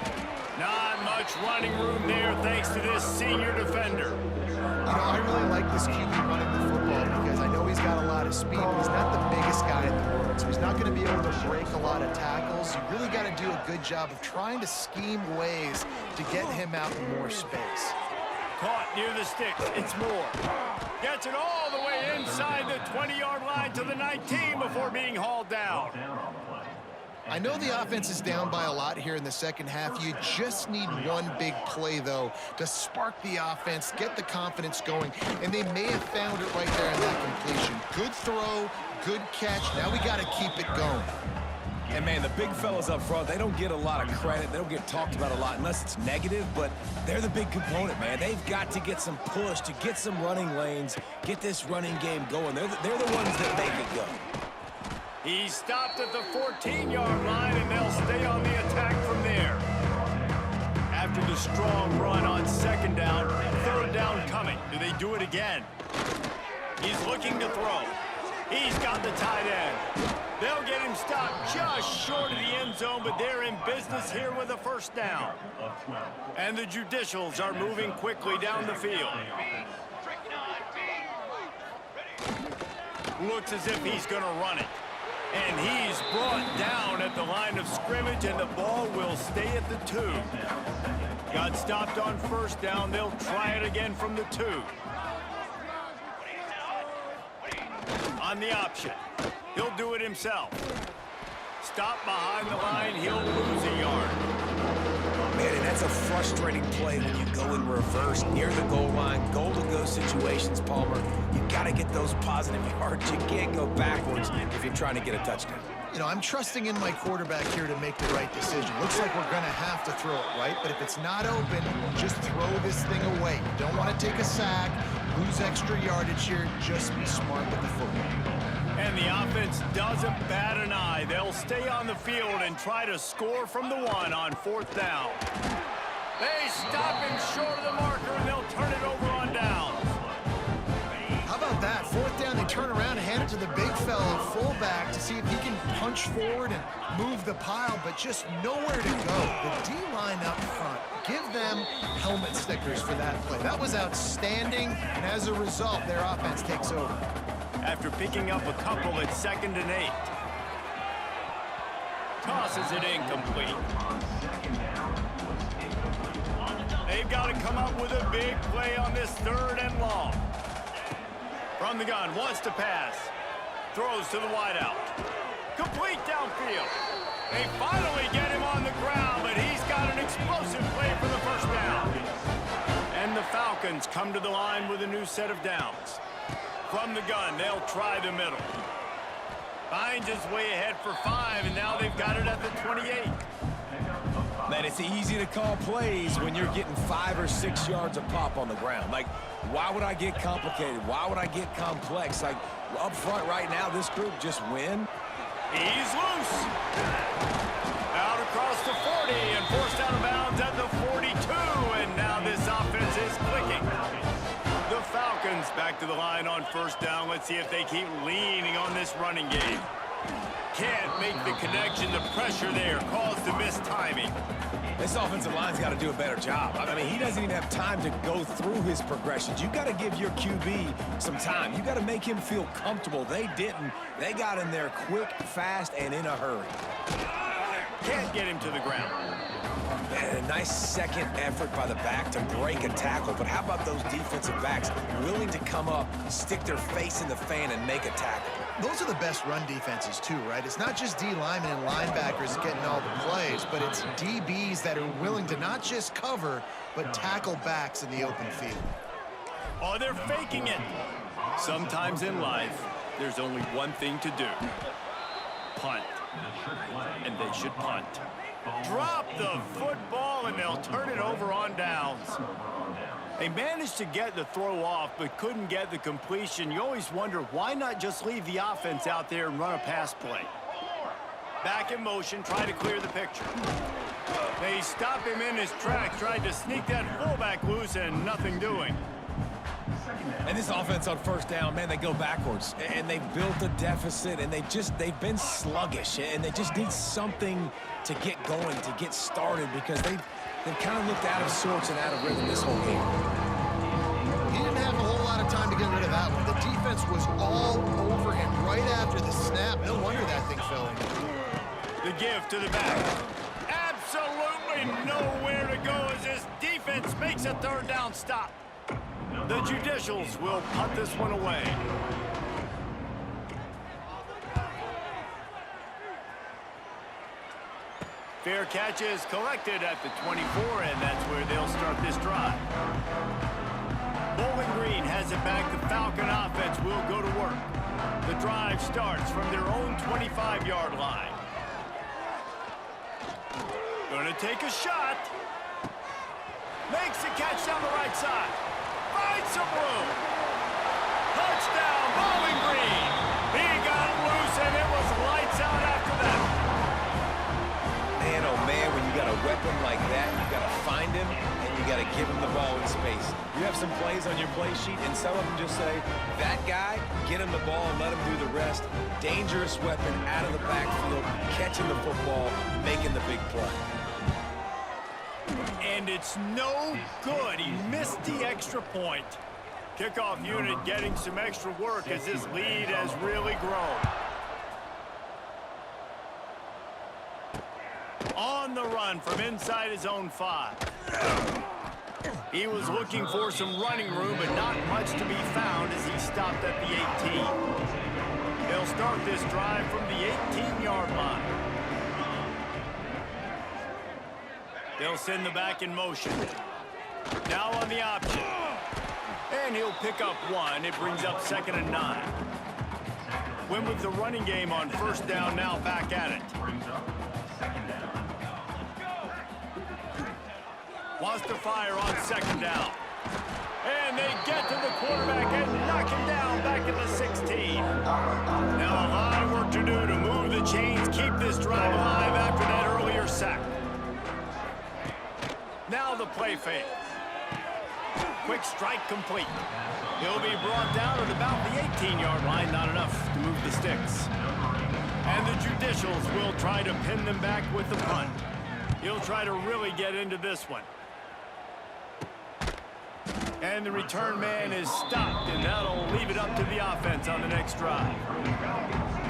Not much running room there thanks to this senior defender. You know, I really like this QB running the football because I know he's got a lot of speed, but he's not the biggest guy in the world, so he's not going to be able to break a lot of tackles. You really got to do a good job of trying to scheme ways to get him out in more space. Caught near the sticks. It's Moore. Gets it all the way inside the 20-yard line to the 19 before being hauled down. I know the offense is down by a lot here in the second half. You just need one big play, though, to spark the offense, get the confidence going, and they may have found it right there in that completion. Good throw, good catch. Now we got to keep it going. And, man, the big fellas up front, they don't get a lot of credit. They don't get talked about a lot unless it's negative, but they're the big component, man. They've got to get some push, to get some running lanes, get this running game going. They're the ones that make it go. He stopped at the 14-yard line, and they'll stay on the attack from there. After the strong run on 2nd down, 3rd down coming. Do they do it again? He's looking to throw. He's got the tight end. They'll get him stopped just short of the end zone, but they're in business here with a 1st down. And the Judicials are moving quickly down the field. Looks as if he's going to run it. And he's brought down at the line of scrimmage, and the ball will stay at the 2. Got stopped on 1st down. They'll try it again from the 2. On the option. He'll do it himself. Stop behind the line. He'll lose a yard. Man, and that's a frustrating play when you go in reverse near the goal line. Goal-to-go situations, Palmer. You got to get those positive yards. You can't go backwards if you're trying to get a touchdown. You know, I'm trusting in my quarterback here to make the right decision. Looks like we're going to have to throw it, right? But if it's not open, just throw this thing away. You don't want to take a sack, lose extra yardage here. Just be smart with the football. And the offense doesn't bat an eye. They'll stay on the field and try to score from the 1 on 4th down. They stop him short of the marker, and they'll turn it over on downs. How about that? 4th down, they turn around and hand it to the big fella, fullback, to see if he can punch forward and move the pile, but just nowhere to go. The D-line up front, give them helmet stickers for that play. That was outstanding, and as a result, their offense takes over. After picking up a couple at 2nd and 8. Tosses it incomplete. They've got to come up with a big play on this 3rd and long. From the gun, wants to pass. Throws to the wideout. Complete downfield. They finally get him on the ground, but he's got an explosive play for the 1st down. And the Falcons come to the line with a new set of downs. From the gun, they'll try the middle. Finds his way ahead for 5, and now they've got it at the 28. Man, it's easy to call plays when you're getting 5 or 6 yards of pop on the ground. Like, why would I get complicated? Why would I get complex? Like, up front right now, this group just win. He's loose. Out across the 40 and forced out of bounds at the 42, and now this offense is clicking. The Falcons back to the line on 1st down. Let's see if they keep leaning on this running game. Can't make the connection. The pressure there caused the missed timing. This offensive line's got to do a better job. I mean, he doesn't even have time to go through his progressions. You got to give your QB some time. You got to make him feel comfortable. They didn't. They got in there quick, fast, and in a hurry. Can't get him to the ground. And a nice second effort by the back to break a tackle. But how about those defensive backs willing to come up, stick their face in the fan, and make a tackle? Those are the best run defenses, too, right? It's not just D linemen and linebackers getting all the plays, but it's DBs that are willing to not just cover, but tackle backs in the open field. Oh, they're faking it. Sometimes in life, there's only one thing to do. Punt. And they should punt. Drop the football, and they'll turn it over on downs. They managed to get the throw off, but couldn't get the completion. You always wonder, why not just leave the offense out there and run a pass play? Back in motion, try to clear the picture. They stop him in his tracks, tried to sneak that fullback loose, and nothing doing. And this offense on first down, man, they go backwards. And they've built a deficit, and they've been sluggish. And they just need something to get going, to get started, because they've kind of looked out of sorts and out of rhythm this whole game. He didn't have a whole lot of time to get rid of that one. The defense was all over him right after the snap. No wonder that thing fell in. The give to the back. Absolutely nowhere to go as this defense makes a third down stop. The Judicials will punt this one away. Fair catch is collected at the 24, and that's where they'll start this drive. Bowling Green has it back. The Falcon offense will go to work. The drive starts from their own 25-yard line. Gonna take a shot. Makes the catch down the right side. Finds some room. Touchdown, Bowling Green. He got loose, and it was lights out after that. Man, oh man, when you got a weapon like that, you got to find him, and you got to give him the ball in space. You have some plays on your play sheet, and some of them just say, that guy, get him the ball and let him do the rest. Dangerous weapon out of the backfield, catching the football, making the big play. And it's no good. He missed the extra point. Kickoff unit getting some extra work as this lead has really grown. On the run from inside his own 5. He was looking for some running room, but not much to be found as he stopped at the 18. They'll start this drive from the 18-yard line. They'll send the back in motion. Now on the option. And he'll pick up 1. It brings up 2nd and 9. Win with the running game on first down, now back at it. Wants to fire on 2nd down. And they get to the quarterback and knock him down back at the 16. Now a lot of work to do to move the chains, keep this drive alive after that earlier sack. Now the play fake. Quick strike complete. He'll be brought down at about the 18-yard line, not enough to move the sticks. And the Judicials will try to pin them back with the punt. He'll try to really get into this one. And the return man is stopped, and that'll leave it up to the offense on the next drive.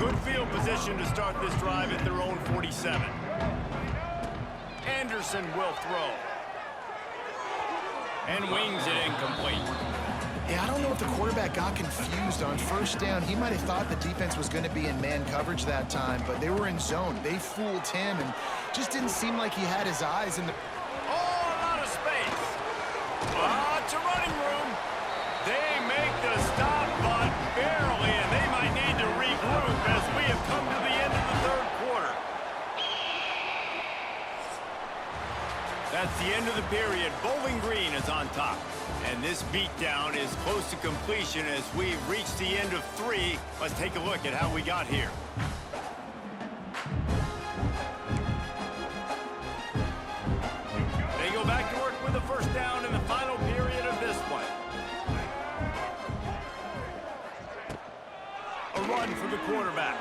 Good field position to start this drive at their own 47. Anderson will throw. And wings it incomplete. Yeah, I don't know if the quarterback got confused on first down. He might have thought the defense was going to be in man coverage that time, but they were in zone. They fooled him and just didn't seem like he had his eyes in the... Oh, a lot of space. Lots of running room. They make the stop, but barely, and they might need to regroup as we have come to the end of the third quarter. That's the end of the period. Bowling Green is on top. And this beatdown is close to completion as we've reached the end of 3. Let's take a look at how we got here. They go back to work with the first down in the final period of this one. A run for the quarterback.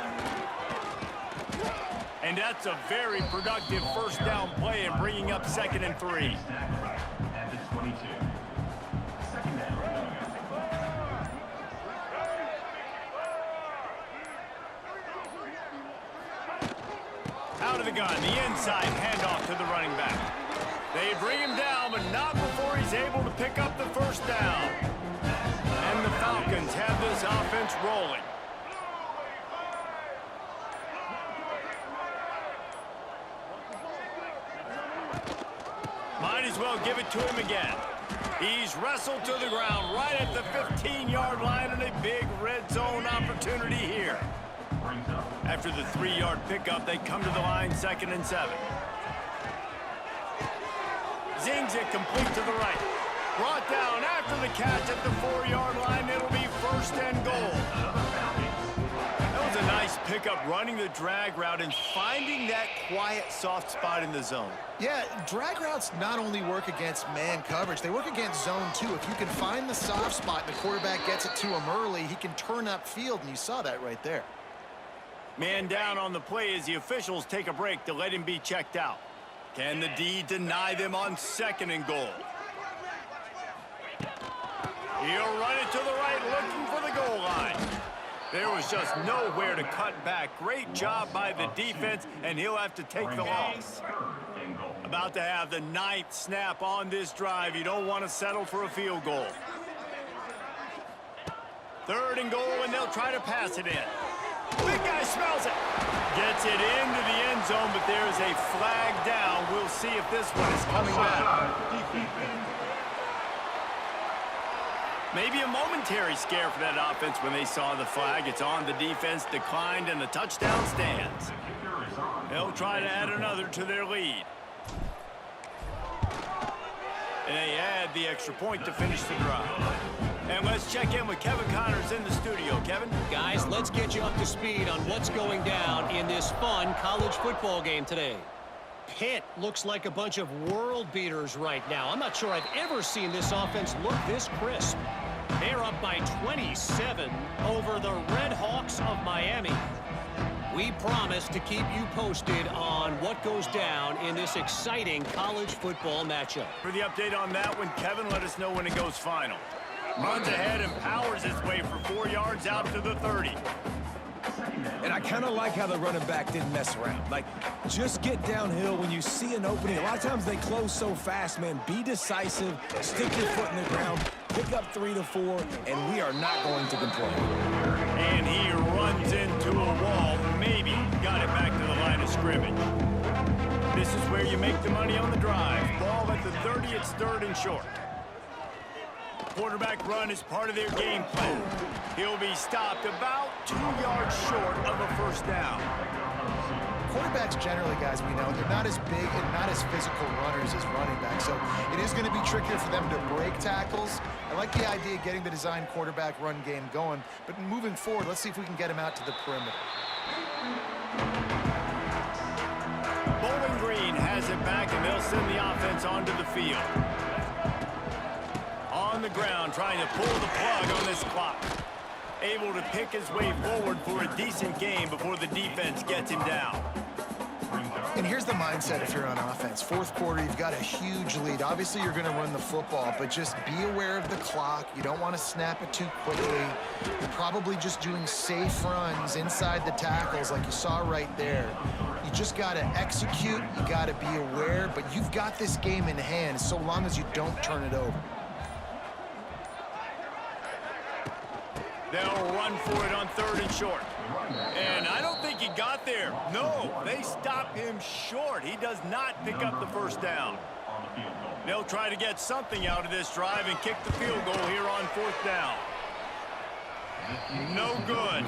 And that's a very productive first down play and bringing up 2nd and 3. Out of the gun, the inside handoff to the running back. They bring him down, but not before he's able to pick up the first down. And the Falcons have this offense rolling. Might as well give it to him again. He's wrestled to the ground right at the 15-yard line and a big red zone opportunity here. After the 3-yard pickup, they come to the line 2nd and 7. Zings it complete to the right. Brought down after the catch at the 4-yard line. It'll be 1st and goal. That was a nice pickup, running the drag route and finding that quiet, soft spot in the zone. Yeah, drag routes not only work against man coverage, they work against zone too. If you can find the soft spot and the quarterback gets it to him early, he can turn upfield, and you saw that right there. Man down on the play as the officials take a break to let him be checked out. Can the D deny them on 2nd and goal? He'll run it to the right, looking for the goal line. There was just nowhere to cut back. Great job by the defense, and he'll have to take the loss. About to have the 9th snap on this drive. You don't want to settle for a field goal. 3rd and goal, and they'll try to pass it in. Big guy smells it. Gets it into the end zone, but there's a flag down. We'll see if this one is coming back. Maybe a momentary scare for that offense when they saw the flag. It's on the defense, declined, and the touchdown stands. They'll try to add another to their lead. And they add the extra point to finish the drive. And let's check in with Kevin Connors in the studio. Kevin? Guys, let's get you up to speed on what's going down in this fun college football game today. Pitt looks like a bunch of world beaters right now. I'm not sure I've ever seen this offense look this crisp. They're up by 27 over the Red Hawks of Miami. We promise to keep you posted on what goes down in this exciting college football matchup. For the update on that one, Kevin, let us know when it goes final. Runs ahead and powers his way for 4 yards out to the 30. And I kind of like how the running back didn't mess around. Like, just get downhill when you see an opening. A lot of times they close so fast, man. Be decisive, stick your foot in the ground, pick up 3 to 4, and we are not going to complain. And he runs into a wall. Maybe got it back to the line of scrimmage. This is where you make the money on the drive. Ball at the 30, it's 3rd and short. Quarterback run is part of their game plan. He'll be stopped about 2 yards short of a first down. Quarterbacks generally, guys, we know, they're not as big and not as physical runners as running backs, so it is going to be trickier for them to break tackles. I like the idea of getting the design quarterback run game going, but moving forward, let's see if we can get him out to the perimeter. Bowling Green has it back, and they'll send the offense onto the field. On the ground, trying to pull the plug on this clock. Able to pick his way forward for a decent game before the defense gets him down. And here's the mindset if you're on offense. 4th quarter, you've got a huge lead. Obviously, you're going to run the football, but just be aware of the clock. You don't want to snap it too quickly. You're probably just doing safe runs inside the tackles like you saw right there. You just got to execute. You got to be aware, but you've got this game in hand so long as you don't turn it over. They'll run for it on 3rd and short. And I don't think he got there. No, they stop him short. He does not pick up the first down. They'll try to get something out of this drive and kick the field goal here on 4th down. No good.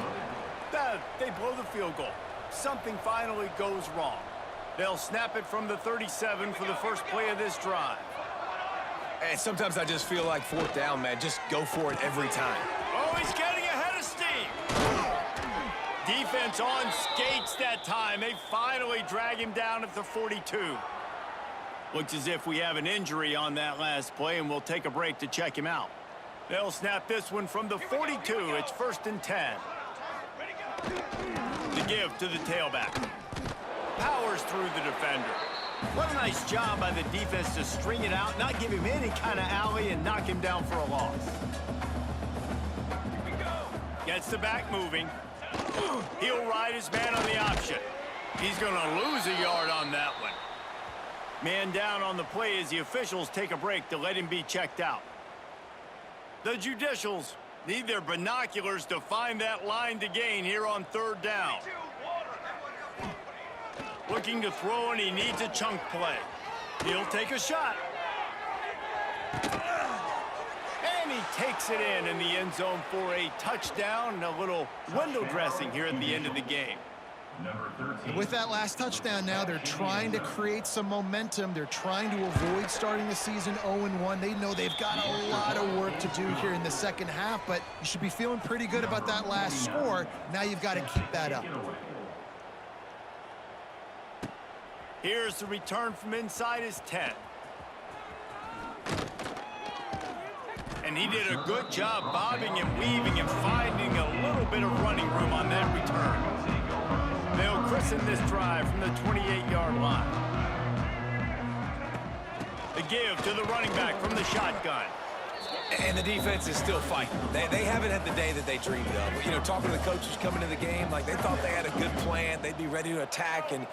They blow the field goal. Something finally goes wrong. They'll snap it from the 37 for the first play of this drive. And sometimes I just feel like 4th down, man. Just go for it every time. Oh, he's getting ahead of steam. Defense on skates that time. They finally drag him down at the 42. Looks as if we have an injury on that last play, and we'll take a break to check him out. They'll snap this one from the 42. It's 1st and 10. The give to the tailback. powers through the defender. What a nice job by the defense to string it out, not give him any kind of alley, and knock him down for a loss. Gets the back moving. He'll ride his man on the option. He's going to lose a yard on that one. Man down on the play as the officials take a break to let him be checked out. The Judicials need their binoculars to find that line to gain here on 3rd down. Looking to throw, and he needs a chunk play. He'll take a shot. And he takes it in the end zone for a touchdown. A little window dressing here at the end of the game. With that last touchdown now, they're trying to create some momentum. They're trying to avoid starting the season 0-1. They know they've got a lot of work to do here in the second half, but you should be feeling pretty good about that last score. Now you've got to keep that up. Here's the return from inside his 10. And he did a good job bobbing and weaving and finding a little bit of running room on that return. They'll christen this drive from the 28-yard line. The give to the running back from the shotgun. And the defense is still fighting. They haven't had the day that they dreamed of. You know, talking to the coaches coming to the game, like they thought they had a good plan. They'd be ready to attack and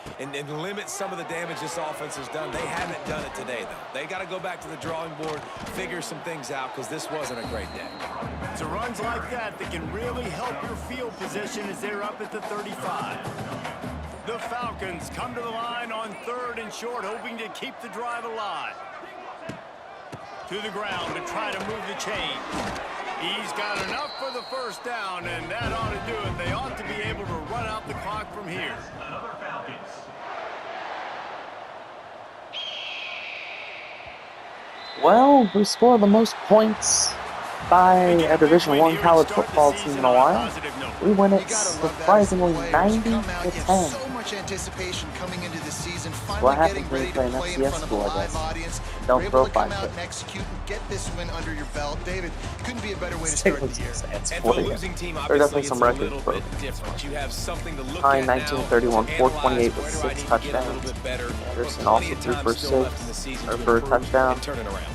limit some of the damage this offense has done. They haven't done it today, though. They got to go back to the drawing board, figure some things out, because this wasn't a great day. It's runs like that that can really help your field position as they're up at the 35. The Falcons come to the line on 3rd and short, hoping to keep the drive alive. To the ground to try to move the chain. He's got enough for the first down, and that ought to do it. They ought to be able to run out the clock from here. Well, we scored the most points by a Division I college football team in a while. We win it surprisingly 90-10. So much anticipation coming into the season. What happens when you play an FCS school, I guess? Don't throw 5 and execute and get this win under your belt. David, couldn't be a better way to start the year. And for the losing team, There's obviously, definitely it's some a records little broken. bit different. You have something to look High at now. 1931, 428 with 6 Get a touchdowns. little bit better. Anderson also threw for 6, or for a touchdown. Turn it around.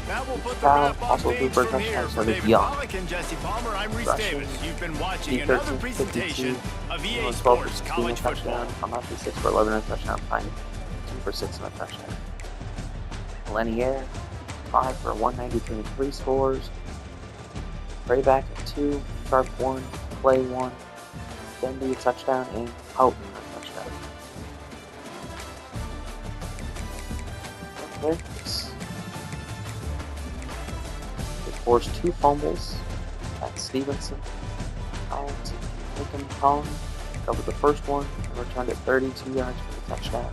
That will put the Foul, wrap on also threw things for a from here. touchdown, so For he's David young. Pollack and Jesse Palmer, I'm Reese Rushing, Davis. You've been watching another 13, presentation 52, of EA 12 Sports for 16 College and a touchdown. Football. I'm not 6 for 11 and a touchdown. Pine 2 for 6 and a touchdown. Lenier 5 for 193 and 3 scores. Rayback at 2, Sharp 1, Clay 1, Denby a touchdown, and Houghton a touchdown. Okay. It forced 2 fumbles. That's Stevenson. Collins, Lincoln Collins covered the first one and returned it 32 yards for the touchdown.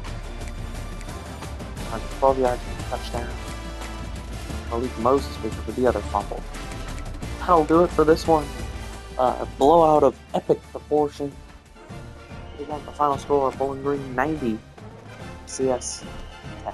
12 yards for the touchdown. Malik Moses recovered the other fumble. That'll do it for this one. A blowout of epic proportion. We got the final score of Bowling Green 90, CS 10.